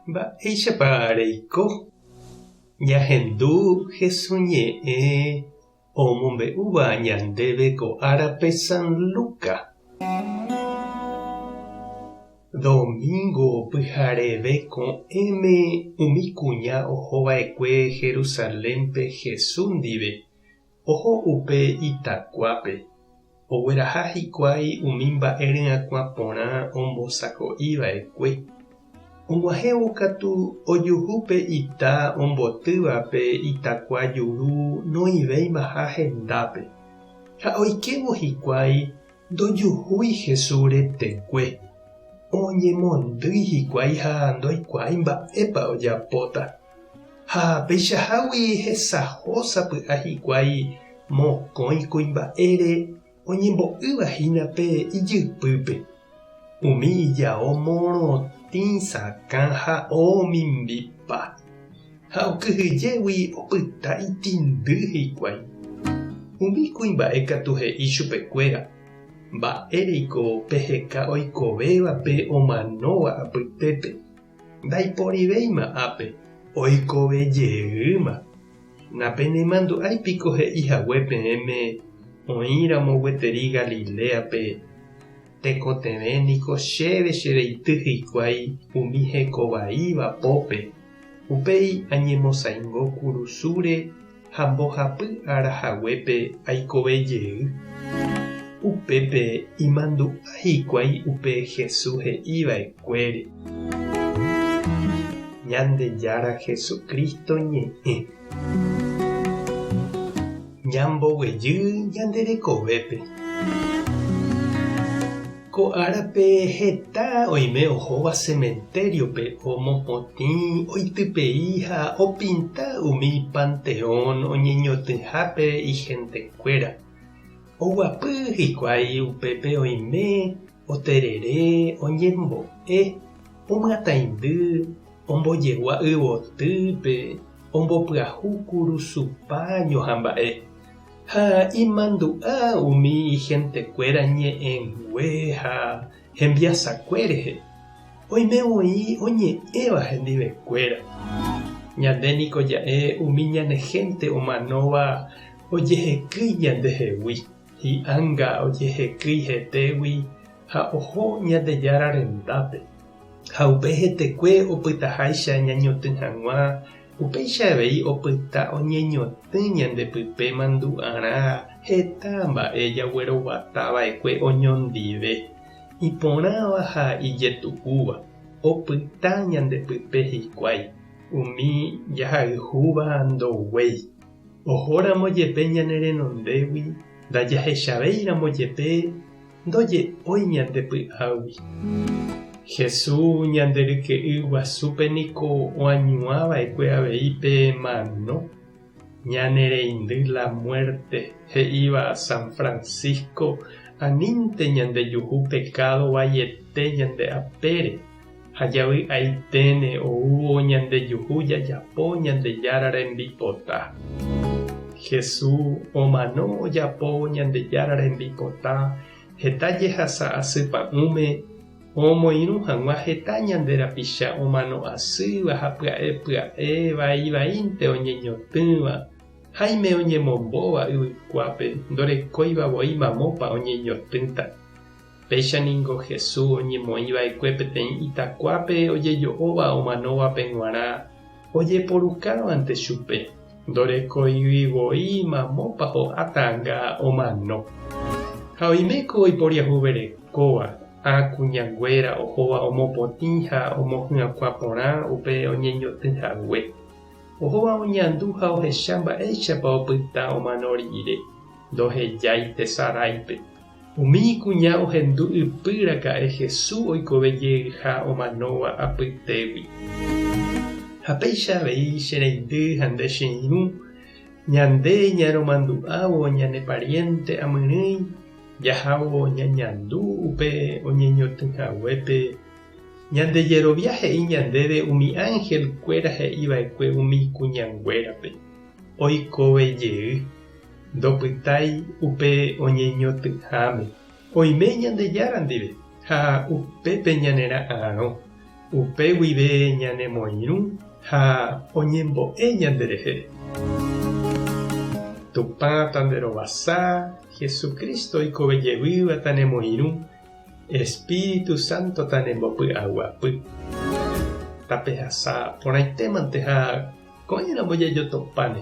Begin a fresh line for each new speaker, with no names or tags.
Mba'éichapa reiko. Ñahendu hesoñe'ẽ omombe'úva ñandéve ko árape San Luka. Domingo pyhareve ko'ẽme umi kuña ohova'ekue Jerusalénpe Jesús ndive. Oho upe itakuápe. Ogueraha hikuái umi mba'e ryakuã porã ombosako'iva'ekue. Og̃uahẽvo katu ojuhúpe ita ombotývape itakua juru noĩvéimaha hendápe. Ha oikevo hikuái ndojuhúi Jesús retekue. Oñemondýi hikuái ha ndoikuaái mba'épa ojapóta. Ha peichahágui hesahósapy'a hikuái mokõi kuimba'ére oñembo'yvahína pe ijypýpe. Umi ijao morotĩ sakã ha omimbipa. Ha okyhyjégui opyta itindy hikuái. Umi kuimba'e katu he'i chupekuéra. Mba'éreiko peheka oikovévape omanóva apytépe. Ndaiporivéima ápe. Oikovejeýma. Napenemandu'áipiko he'ihague peẽme oĩramo gueteri Galileape. Tekotevẽniko chéve chereity hikuái umi hekovaíva pópe. Upéi añemosãingo kurusúre ha mbohapy arahaguépe aikovejey. Upépe imandu'a hikuái upe Jesús he'iva'ekuére. Ñandejára Jesucristo ñe'ẽ. Ñamboguejy ñanderekovépe. Ko árape heta oime ohóva cementeriope omopotĩ oitypei ha opinta umi panteón oñeñotỹhápe igentekuéra. Oguapy hikuái upépe oime oterere oñembo'e omyatãindy ombojegua yvotýpe ombopyahu kurusupa ñohãmba'e. Ha imandu'a umi igentekuéra ñe'ẽngue ha hembiasakuérehe. Oimevoi oñe'ẽva hendivekuéra. Ñandéniko ja'e umi ñane gente omanóva ojehekýi ñandehegui. Hi'ãnga ojehekýi hetégui ha oho Ñandejára rendápe. Ha upe hetekue opytaháicha ñañotỹ hag̃ua. Upeichavéi opyta oñeñotỹ ñandepype mandu'arã heta mba'e jagueroguatava'ekue oñondive. Iporãva ha ijetu'úva. Opyta ñandepype hikuái. Umi jahayhúva ndoguéi. Ohóramo jepe ñane renondégui. Ndajahechavéiramo jepe ndoje'ói ñandepy'águi. Jesús ñanderyke'y guasúpeniko oañuãva'ekue aveípe mano. Ñanereindy la muerte he'íva San Francisco anínte ñandejuhu pecado vaiete ñande apére. Ha javy'aiténe oúvo ñandejuhu jajapo Ñandejára rembipota. Jesús omano ojapo Ñandejára rembipota heta jehasa asypa'ũme. Omoirũ hag̃ua heta ñanderapicha omano asýva ha pya'e vaívaínte oñeñotỹva. Haime oñemombóva yvykuápe ndorekóivavoi mamópa oñeñotỹta. Péichaningo Jesús oñemoĩva'ekue peteĩ itakuápe ojejo'óva omanóvape g̃uarã ojeporukávante chupe. Ndorekoivivoi mamópa ho'átãnga omano. Ha oiméko oiporiahuverekóva. Akuñanguéra ohóva omopotĩ ha omohy'akua porã upe oñeñotỹhague. Ohóva oñandu ha ohecha mba'éichapa opyta omano rire. Ndohejái tesaráipe. Umi kuña ohendu ypýra ka'e Jesús oikovejey ha omanóva apytégui. Ha péichavéi chereíndy ha nde che irũ. Ñande ñaromandu'ávo ñane pariente amyrỹi. Jahávo ñañandu upe oñeñotỹhaguépe. Ñandejerovia he'i ñandéve umi ángel kuéra he'iva'ekue umi kuñanguérape. Oikovejey. Ndopytái upe oñeñotỹháme. Oime Ñandejára ndive. Ha upépe ñanera'ãrõ. Upeguive ñanemoirũ ha oñembo'e ñanderehe. Tupã tanderovasa, Jesucristo oikovejeyvýva tanemoirũ, Espíritu Santo tanembopy'aguapy. Tapehasa porãitémante ha ko'ẽramo jajotopáne.